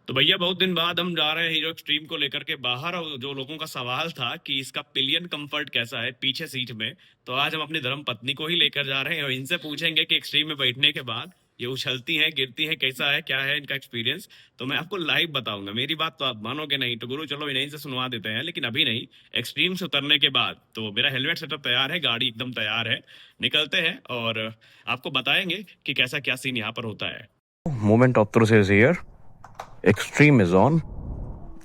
तो भैया बहुत दिन बाद हम जा रहे हैं हीरो एक्सट्रीम को लेकर के बाहर। और जो लोगों का सवाल था कि इसका पिलियन कंफर्ट कैसा है पीछे सीट में, तो आज हम अपनी धर्म पत्नी को ही लेकर जा रहे हैं और इनसे पूछेंगे कि एक्सट्रीम में बैठने के बाद ये उछलती हैं गिरती हैं, कैसा है, क्या है इनका एक्सपीरियंस। तो मैं आपको लाइव बताऊंगा। मेरी बात तो आप मानोगे नहीं, तो गुरु चलो इन्हीं से सुनवा देते हैं, लेकिन अभी नहीं, एक्सट्रीम से उतरने के बाद। तो मेरा हेलमेट सेटअप तैयार है, गाड़ी एकदम तैयार है, निकलते हैं और आपको बताएंगे कि कैसा क्या सीन यहाँ पर होता है। Moment of truth is here, extreme is on.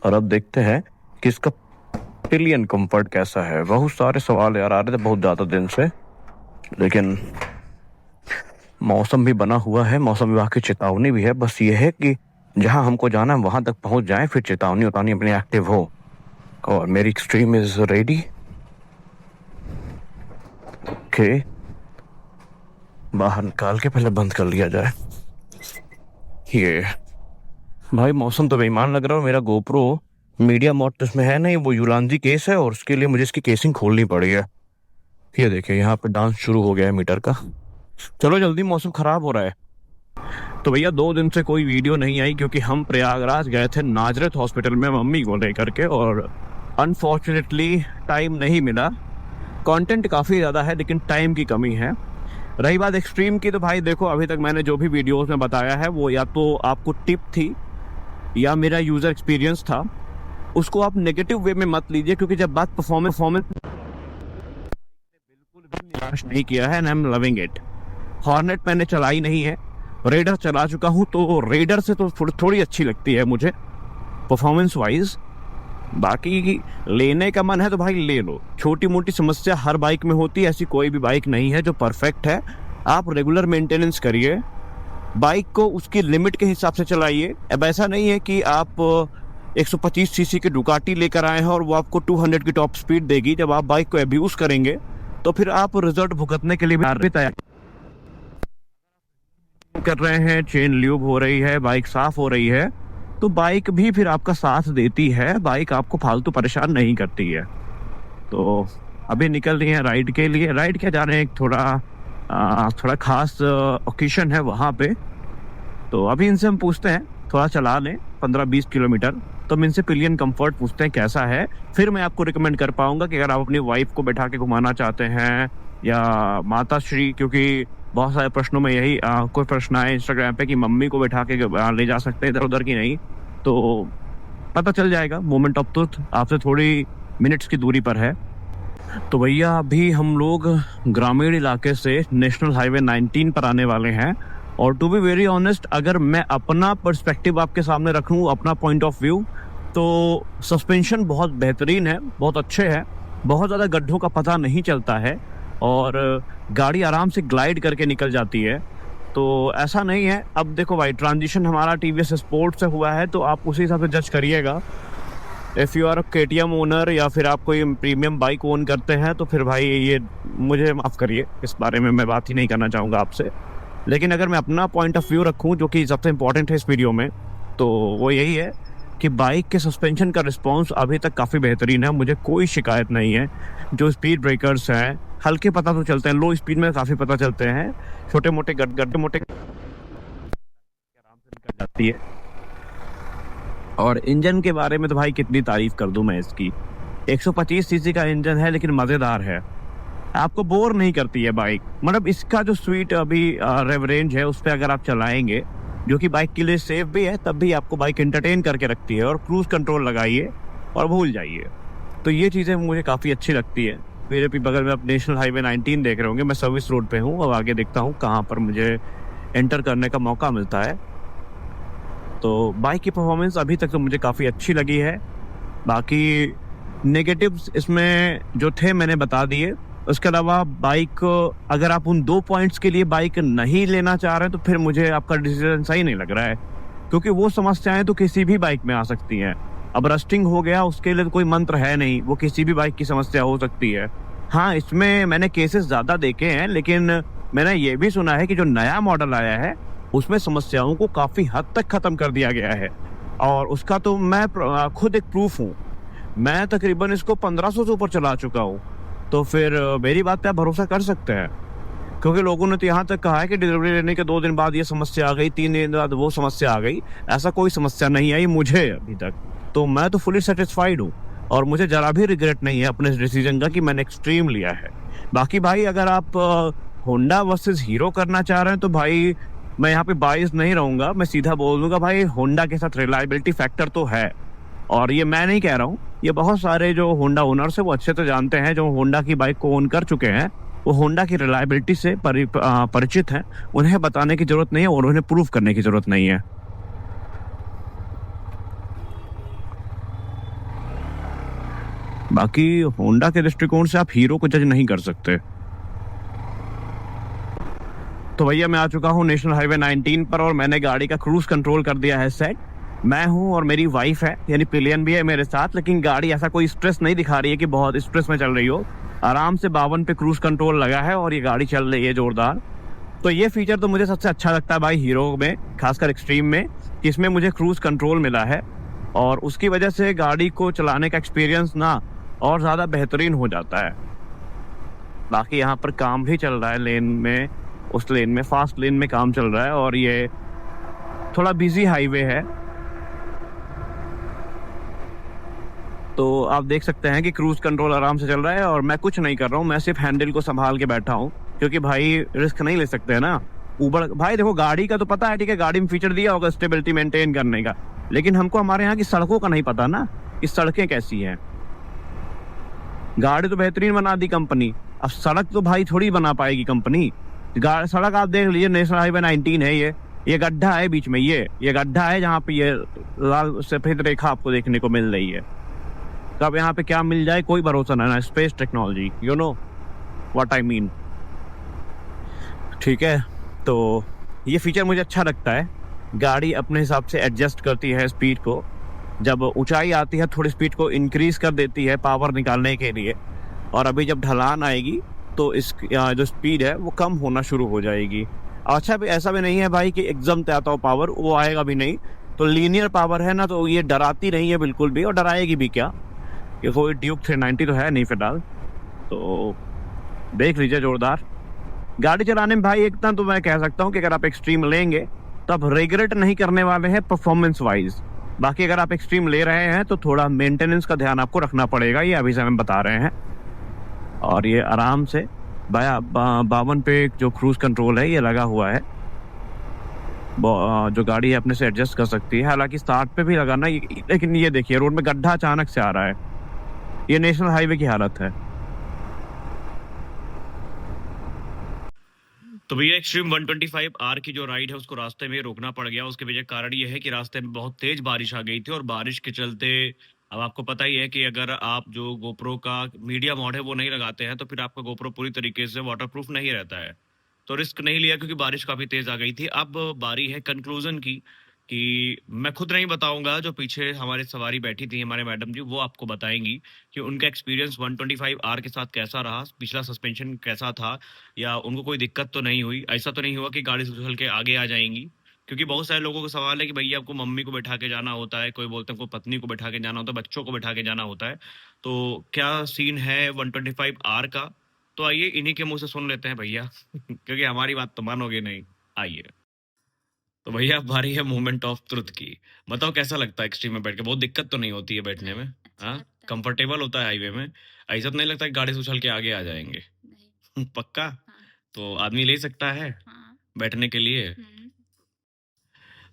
और अब देखते हैं कि इसका पिलियन कंफर्ट कैसा है। बहुत सारे सवाल यार आ रहे थे बहुत ज़्यादा दिन से, लेकिन मौसम भी बना हुआ है, मौसम विभाग की चेतावनी भी है। बस ये है कि जहां हमको जाना है वहां तक पहुंच जाएं, फिर चेतावनी उतानी अपनी एक्टिव हो। और मेरी एक्सट्रीम इज रेडी। ओके, बाहर निकाल के पहले बंद कर लिया जाए। ये भाई मौसम तो बेईमान लग रहा है और मेरा गोप्रो मीडिया मोड तो इसमें है नहीं, वो युलांजी केस है और उसके लिए मुझे इसकी केसिंग खोलनी पड़ी है। ये देखिए यहाँ पे डांस शुरू हो गया है मीटर का। चलो जल्दी, मौसम खराब हो रहा है। तो भैया 2 दिन से कोई वीडियो नहीं आई क्योंकि हम प्रयागराज गए थे नाजरत हॉस्पिटल में मम्मी को लेकर के, और अनफॉर्चुनेटली टाइम नहीं मिला। कंटेंट काफ़ी ज़्यादा है लेकिन टाइम की कमी है। रही बात एक्सट्रीम की, तो भाई देखो अभी तक मैंने जो भी वीडियोस में बताया है वो या तो आपको टिप थी या मेरा यूज़र एक्सपीरियंस था। उसको आप नेगेटिव वे में मत लीजिए, क्योंकि जब बात परफॉर्मेंस बिल्कुल भी निराश नहीं किया है and I am loving it. Hornet मैंने चलाई नहीं है, रेडर चला चुका हूँ, तो रेडर से तो थोड़ी अच्छी लगती है मुझे परफॉर्मेंस वाइज। बाकी लेने का मन है तो भाई ले लो, छोटी मोटी समस्या हर बाइक में होती है, ऐसी कोई भी बाइक नहीं है जो परफेक्ट है। आप रेगुलर मेंटेनेंस करिए, बाइक को उसकी लिमिट के हिसाब से चलाइए। अब ऐसा नहीं है कि आप 125 सीसी की डुकाटी लेकर आए हैं और वो आपको 200 की टॉप स्पीड देगी। जब आप बाइक को अब्यूज करेंगे तो फिर आप रिजल्ट भुगतने के लिए भी तैयार कर रहे हैं। चेन ल्यूब हो रही है, बाइक साफ हो रही है, तो बाइक भी फिर आपका साथ देती है, बाइक आपको फालतू परेशान नहीं करती है। तो अभी निकल रही है राइड के लिए। राइड क्या जा रहे हैं, एक थोड़ा खास ओकेशन है वहाँ पे। तो अभी इनसे हम पूछते हैं, थोड़ा चला लें 15-20 किलोमीटर, तो हम इनसे पिलियन कंफर्ट पूछते हैं कैसा है। फिर मैं आपको रिकमेंड कर पाऊंगा कि अगर आप अपनी वाइफ को बैठा के घुमाना चाहते हैं या माता श्री, क्योंकि बहुत सारे प्रश्नों में यही कोई प्रश्न आए इंस्टाग्राम पे कि मम्मी को बैठा के ले जा सकते हैं इधर उधर की नहीं, तो पता चल जाएगा। मोमेंट ऑफ ट्रुथ आपसे थोड़ी मिनट्स की दूरी पर है। तो भैया अभी हम लोग ग्रामीण इलाके से नेशनल हाईवे 19 पर आने वाले हैं। और टू बी वेरी ऑनेस्ट, अगर मैं अपना पर्सपेक्टिव आपके सामने रखूं, अपना पॉइंट ऑफ व्यू, तो सस्पेंशन बहुत बेहतरीन है, बहुत अच्छे है, बहुत ज़्यादा गड्ढों का पता नहीं चलता है और गाड़ी आराम से ग्लाइड करके निकल जाती है। तो ऐसा नहीं है। अब देखो भाई, ट्रांजिशन हमारा टीवीएस स्पोर्ट से हुआ है, तो आप उसी हिसाब से जज करिएगा। If you are KTM owner या फिर आप कोई प्रीमियम बाइक ओन करते हैं तो फिर भाई ये मुझे माफ़ करिए, इस बारे में मैं बात ही नहीं करना चाहूँगा आपसे। लेकिन अगर मैं अपना पॉइंट ऑफ व्यू रखूँ, जो कि सबसे इम्पोर्टेंट है इस वीडियो में, तो वो यही है कि बाइक के सस्पेंशन का रिस्पॉन्स अभी तक काफ़ी बेहतरीन है, मुझे कोई शिकायत नहीं है। जो स्पीड ब्रेकर्स हैं हल्के पता तो चलते हैं, लो स्पीड में काफ़ी पता चलते हैं, छोटे मोटे गड्ढे मोटे आराम से निकल जाती है। और इंजन के बारे में तो भाई कितनी तारीफ कर दूं मैं इसकी। 125 सीसी का इंजन है लेकिन मज़ेदार है, आपको बोर नहीं करती है बाइक। मतलब इसका जो स्वीट अभी रेव रेंज है उस पर अगर आप चलाएंगे, जो कि बाइक के लिए सेफ भी है, तब भी आपको बाइक एंटरटेन करके रखती है। और क्रूज कंट्रोल लगाइए और भूल जाइए। तो ये चीज़ें मुझे काफ़ी अच्छी लगती है। मेरे भी बगल में आप नेशनल हाईवे 19 देख रहे होंगे, मैं सर्विस रोड पे हूँ। अब आगे देखता हूँ कहाँ पर मुझे एंटर करने का मौका मिलता है। तो बाइक की परफॉर्मेंस अभी तक तो मुझे काफ़ी अच्छी लगी है। बाकी नेगेटिव्स इसमें जो थे मैंने बता दिए। उसके अलावा बाइक, अगर आप उन 2 पॉइंट्स के लिए बाइक नहीं लेना चाह रहे हैं तो फिर मुझे आपका डिसीजन सही नहीं लग रहा है, क्योंकि वो समस्याएं तो किसी भी बाइक में आ सकती हैं। अब रस्टिंग हो गया, उसके लिए तो कोई मंत्र है नहीं, वो किसी भी बाइक की समस्या हो सकती है। हाँ, इसमें मैंने केसेस ज़्यादा देखे हैं, लेकिन मैंने ये भी सुना है कि जो नया मॉडल आया है उसमें समस्याओं को काफ़ी हद तक ख़त्म कर दिया गया है। और उसका तो मैं खुद एक प्रूफ हूँ। मैं तकरीबन इसको 1500 से ऊपर चला चुका हूँ, तो फिर मेरी बात पे आप भरोसा कर सकते हैं। क्योंकि लोगों ने तो यहाँ तक कहा है कि डिलीवरी लेने के 2 दिन बाद ये समस्या आ गई, 3 दिन बाद वो समस्या आ गई। ऐसा कोई समस्या नहीं आई मुझे अभी तक। तो मैं तो फुली सैटिस्फाइड हूँ और मुझे ज़रा भी रिग्रेट नहीं है अपने इस डिसीज़न का कि मैंने एक्सट्रीम लिया है। बाकी भाई अगर आप होंडा वर्सेस हीरो करना चाह रहे हैं तो भाई मैं यहाँ पे बायस्ड नहीं रहूँगा। मैं सीधा बोल दूँगा भाई होंडा के साथ रिलायबिलिटी फैक्टर तो है। और ये मैं नहीं कह रहा हूँ, ये बहुत सारे जो होंडा ओनर्स है वो अच्छे से जानते हैं, जो होंडा की बाइक को ओन कर चुके हैं, वो होंडा की रिलायबिलिटी से परिचित हैं। उन्हें बताने की ज़रूरत नहीं है और उन्हें प्रूव करने की ज़रूरत नहीं है। बाकी होंडा के दृष्टिकोण से आप हीरो को जज नहीं कर सकते। तो भैया मैं आ चुका हूँ नेशनल हाईवे 19 पर और मैंने गाड़ी का क्रूज कंट्रोल कर दिया है सेट। मैं हूँ और मेरी वाइफ है, यानी पिलियन भी है मेरे साथ, लेकिन गाड़ी ऐसा कोई स्ट्रेस नहीं दिखा रही है कि बहुत स्ट्रेस में चल रही हो। आराम से 52 पे क्रूज कंट्रोल लगा है और ये गाड़ी चल रही है जोरदार। तो ये फीचर तो मुझे सबसे अच्छा लगता है भाई हीरो में, खासकर एक्सट्रीम में, कि इसमें मुझे क्रूज कंट्रोल मिला है और उसकी वजह से गाड़ी को चलाने का एक्सपीरियंस ना और ज़्यादा बेहतरीन हो जाता है। बाकी यहाँ पर काम भी चल रहा है लेन में, उस लेन में, फास्ट लेन में काम चल रहा है और ये थोड़ा बिजी हाईवे है। तो आप देख सकते हैं कि क्रूज कंट्रोल आराम से चल रहा है और मैं कुछ नहीं कर रहा हूँ, मैं सिर्फ हैंडल को संभाल के बैठा हूँ, क्योंकि भाई रिस्क नहीं ले सकते हैं ना। ऊबर भाई देखो गाड़ी का तो पता है, ठीक है, गाड़ी में फीचर दिया होगा स्टेबिलिटी मेंटेन करने का, लेकिन हमको हमारे यहाँ की सड़कों का नहीं पता ना कि सड़कें कैसी हैं। गाड़ी तो बेहतरीन बना दी कंपनी, अब सड़क तो भाई थोड़ी बना पाएगी कंपनी। सड़क आप देख लीजिए, नेशनल हाईवे 19 है, ये गड्ढा है बीच में, ये गड्ढा है जहाँ पे ये लाल सफेद रेखा आपको देखने को मिल रही है। कब यहाँ पे क्या मिल जाए कोई भरोसा नहीं ना। Space technology, you know what I mean. ठीक है, तो ये फीचर मुझे अच्छा लगता है। गाड़ी अपने हिसाब से एडजस्ट करती है स्पीड को, जब ऊंचाई आती है थोड़ी स्पीड को इंक्रीज कर देती है पावर निकालने के लिए, और अभी जब ढलान आएगी तो इस जो स्पीड है वो कम होना शुरू हो जाएगी। अच्छा भी ऐसा भी नहीं है भाई कि एकदम से आता हो पावर, वो आएगा भी नहीं। तो लीनियर पावर है ना, तो ये डराती नहीं है बिल्कुल भी, और डराएगी भी क्या, ये कोई ड्यूक 390 तो है नहीं फिलहाल। तो देख लीजिए जोरदार गाड़ी चलाने में भाई। इतना तो मैं कह सकता हूँ कि अगर आप एक्सट्रीम लेंगे तो आप रिग्रेट नहीं करने वाले हैं परफॉर्मेंस वाइज। बाकी अगर आप एक्सट्रीम ले रहे हैं तो थोड़ा मेंटेनेंस का ध्यान आपको रखना पड़ेगा, ये अभी से हम बता रहे हैं। और ये आराम से 52 पे जो क्रूज कंट्रोल है ये लगा हुआ है, जो गाड़ी अपने से एडजस्ट कर सकती है। हालांकि स्टार्ट पे भी लगाना, लेकिन ये देखिए रोड में गड्ढा अचानक से आ रहा है, ये नेशनल हाईवे की हालत है। तो भैया एक्सट्रीम 125R की जो राइड है उसको रास्ते में रोकना पड़ गया। उसके वजह कारण ये है कि रास्ते में बहुत तेज बारिश आ गई थी और बारिश के चलते अब आपको पता ही है कि अगर आप जो गोप्रो का मीडिया मोड है वो नहीं लगाते हैं तो फिर आपका गोप्रो पूरी तरीके से वाटरप्रूफ नहीं रहता है। तो रिस्क नहीं लिया क्योंकि बारिश काफी तेज आ गई थी। अब बारी है कंक्लूजन की, कि मैं खुद नहीं बताऊंगा, जो पीछे हमारे सवारी बैठी थी हमारे मैडम जी वो आपको बताएंगी कि उनका एक्सपीरियंस 125R के साथ कैसा रहा, पिछला सस्पेंशन कैसा था, या उनको कोई दिक्कत तो नहीं हुई, ऐसा तो नहीं हुआ कि गाड़ी से उछल के आगे आ जाएंगी। क्योंकि बहुत सारे लोगों का सवाल है कि भैया आपको मम्मी को बैठा के जाना होता है, कोई बोलते हैं आपको पत्नी को बैठा के जाना होता है, बच्चों को बैठा के जाना होता है, तो क्या सीन है 125R का। तो आइए इन्हीं के मुंह से सुन लेते हैं भैया क्योंकि हमारी बात तो मानोगे नहीं। आइए। तो भैया अब बारी है मोमेंट ऑफ ट्रुथ की। बताओ कैसा लगता है एक्सट्रीम में बैठ के, बहुत दिक्कत तो नहीं होती है बैठने में? नहीं, अच्छा हाँ, लगता है। कंफर्टेबल होता है हाईवे में? ऐसा तो नहीं लगता कि गाड़ी से उछल के आगे आ जाएंगे? नहीं। पक्का? हाँ। तो आदमी ले सकता है हाँ। बैठने के लिए?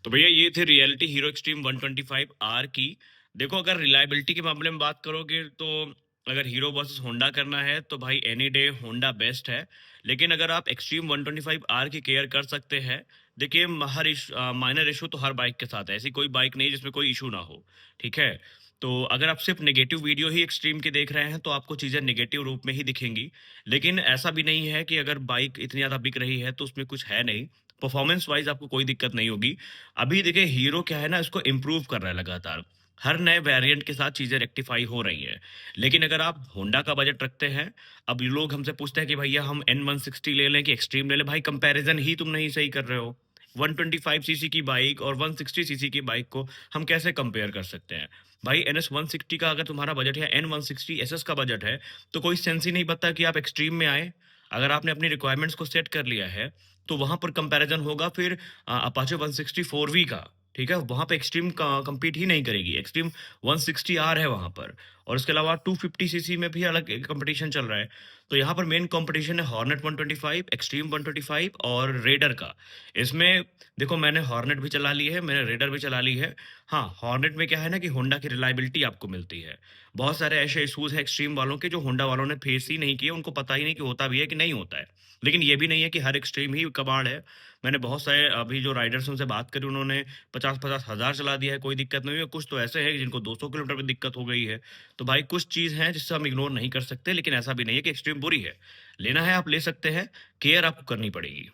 तो भैया ये थे रियलिटी हीरो एक्सट्रीम 125R की। देखो अगर रिलायबिलिटी के मामले में बात करोगे तो अगर हीरो वर्सेस होंडा करना है तो भाई एनी डे होंडा बेस्ट है। लेकिन अगर आप एक्सट्रीम 125R की केयर कर सकते हैं, देखिए हर माइनर इशू तो हर बाइक के साथ है, ऐसी कोई बाइक नहीं जिसमें कोई इशू ना हो, ठीक है। तो अगर आप सिर्फ नेगेटिव वीडियो ही एक्सट्रीम की देख रहे हैं तो आपको चीज़ें नेगेटिव रूप में ही दिखेंगी। लेकिन ऐसा भी नहीं है कि अगर बाइक इतनी ज़्यादा बिक रही है तो उसमें कुछ है नहीं, परफॉर्मेंस वाइज आपको कोई दिक्कत नहीं होगी। अभी देखिए हीरो क्या है ना, इसको इम्प्रूव कर रहा है लगातार, हर नए वेरिएंट के साथ चीजें रेक्टिफाई हो रही हैं। लेकिन अगर आप होंडा का बजट रखते हैं, अब ये लोग हमसे पूछते हैं कि भैया हम N160 ले लें कि एक्सट्रीम ले लें, भाई कंपैरिजन ही तुम नहीं सही कर रहे हो। 125cc की बाइक और 160cc की बाइक को हम कैसे कंपेयर कर सकते हैं? भाई NS 160 का अगर तुम्हारा बजट है, N160 SS का बजट है, तो कोई सेंस ही नहीं बनता कि आप एक्सट्रीम में आए। अगर आपने अपनी रिक्वायरमेंट्स को सेट कर लिया है, तो वहाँ पर कंपैरिज़न होगा फिर अपाचे 164V का, ठीक है? वहाँ पे एक्सट्रीम कम्पीट ही नहीं करेगी, एक्सट्रीम 160R है वहाँ पर और उसके अलावा 250 सीसी में भी अलग कॉम्पिटिशन चल रहा है। तो यहाँ पर मेन कॉम्पिटिशन है हॉर्नेट 125, एक्सट्रीम 125 और रेडर का। इसमें देखो मैंने हॉर्नेट भी चला ली है, मैंने रेडर भी चला ली है। हाँ, हॉर्नेट में क्या है ना कि होंडा की रिलायबिलिटी आपको मिलती है। बहुत सारे ऐसे इश्यूज़ हैं एक्सट्रीम वालों के जो होंडा वालों ने फेस ही नहीं किए, उनको पता ही नहीं कि होता भी है कि नहीं होता है। लेकिन ये भी नहीं है कि हर एक्सट्रीम ही कबाड़ है। मैंने बहुत सारे अभी जो राइडर्स हैं उनसे बात करी, उन्होंने 50-50 हज़ार चला दिया है, कोई दिक्कत नहीं हुई। कुछ तो ऐसे हैं जिनको 200 किलोमीटर पे दिक्कत हो गई है। तो भाई कुछ चीज़ हैं जिससे हम इग्नोर नहीं कर सकते, लेकिन ऐसा भी नहीं है कि एक्सट्रीम बुरी है। लेना है आप ले सकते हैं, केयर आपको करनी पड़ेगी।